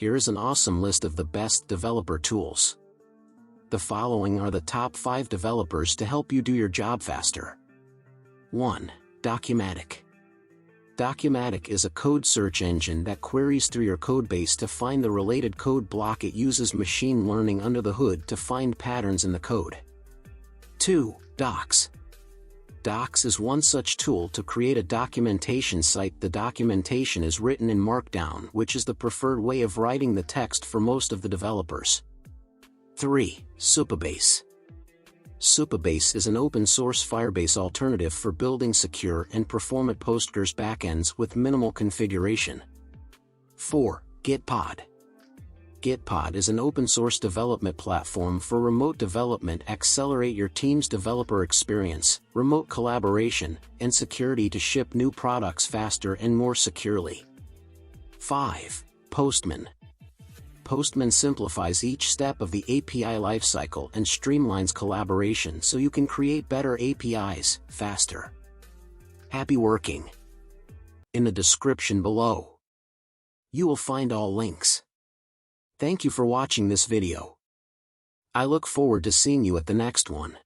Here is an awesome list of the best developer tools. The following are the top 5 developers to help you do your job faster. 1. Documatic. Documatic is a code search engine that queries through your codebase to find the related code block. It uses machine learning under the hood to find patterns in the code. 2. Docs. Docs is one such tool to create a documentation site. The documentation is written in Markdown, which is the preferred way of writing the text for most of the developers. 3. Supabase. Supabase is an open-source Firebase alternative for building secure and performant Postgres backends with minimal configuration. 4. Gitpod. Gitpod is an open-source development platform for remote development. Accelerate your team's developer experience, remote collaboration, and security to ship new products faster and more securely. 5. Postman. Postman simplifies each step of the API lifecycle and streamlines collaboration so you can create better APIs faster. Happy working! In the description below, you will find all links. Thank you for watching this video. I look forward to seeing you at the next one.